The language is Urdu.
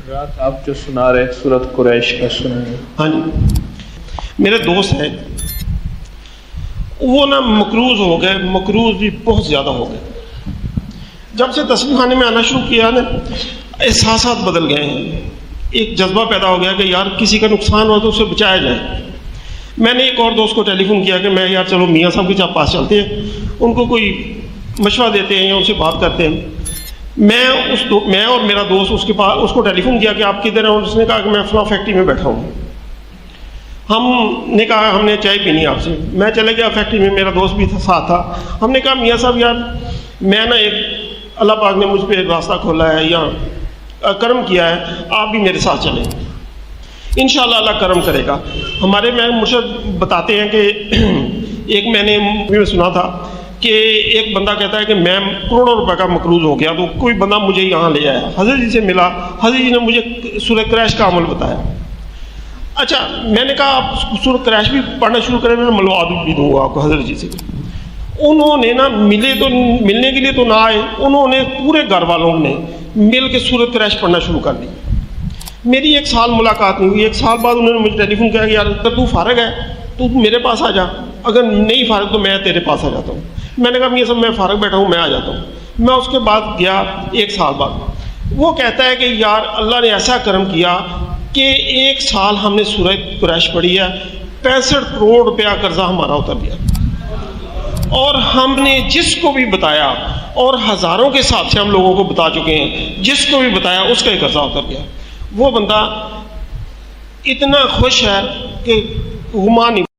رات آپ جو سنا رہے سورۃ قریش کا سنیں۔ ہاں جی، میرے دوست ہیں وہ نا مقروض ہو گئے، مقروض بھی بہت زیادہ ہو گئے۔ جب سے تسبیح خانے میں آنا شروع کیا نا، احساسات بدل گئے ہیں، ایک جذبہ پیدا ہو گیا کہ یار کسی کا نقصان ہو تو اسے بچایا جائے۔ میں نے ایک اور دوست کو ٹیلی فون کیا کہ میں یار چلو میاں صاحب کے پاس چلتے ہیں، ان کو کوئی مشورہ دیتے ہیں یا ان سے بات کرتے ہیں۔ میں اور میرا دوست اس کو ٹیلی فون کیا کہ آپ کدھر ہیں، اور اس نے کہا کہ میں فلاں فیکٹری میں بیٹھا ہوں۔ ہم نے کہا ہم نے چائے پینی آپ سے، میں چلے گیا فیکٹری میں، میرا دوست بھی ساتھ تھا۔ ہم نے کہا میاں صاحب یار میں نا ایک اللہ پاک نے مجھ پہ راستہ کھولا ہے یا کرم کیا ہے، آپ بھی میرے ساتھ چلیں، انشاءاللہ اللہ کرم کرے گا۔ ہمارے میں مرشد بتاتے ہیں کہ ایک میں نے سنا تھا کہ ایک بندہ کہتا ہے کہ میں کروڑوں روپے کا مقروض ہو گیا، تو کوئی بندہ مجھے یہاں لے آیا، حضرت جی سے ملا، حضرت جی نے مجھے سورہ قریش کا عمل بتایا۔ اچھا میں نے کہا آپ سورہ قریش بھی پڑھنا شروع کریں، میں ملوا بھی دوں گا آپ کو حضرت جی سے۔ انہوں نے نا ملنے کے لیے تو نہ آئے، انہوں نے پورے گھر والوں نے مل کے سورہ قریش پڑھنا شروع کر دی۔ میری 1 سال ملاقات نہیں ہوئی، 1 سال بعد انہوں نے مجھے ٹیلی فون کیا کہ یار اگر تو فارغ ہے تو میرے پاس آ جا، اگر نہیں فارغ تو میں تیرے پاس آ جاتا ہوں۔ میں نے کہا یہ سب میں فارغ بیٹھا ہوں، میں آ جاتا ہوں۔ میں اس کے بعد گیا 1 سال بعد، وہ کہتا ہے کہ یار اللہ نے ایسا کرم کیا کہ 1 سال ہم نے سورہ قریش پڑھی ہے، 65 کروڑ روپیہ قرضہ ہمارا اتر گیا، اور ہم نے جس کو بھی بتایا، اور ہزاروں کے حساب سے ہم لوگوں کو بتا چکے ہیں، جس کو بھی بتایا اس کا ہی قرضہ اتر گیا۔ وہ بندہ اتنا خوش ہے کہ گمان نہیں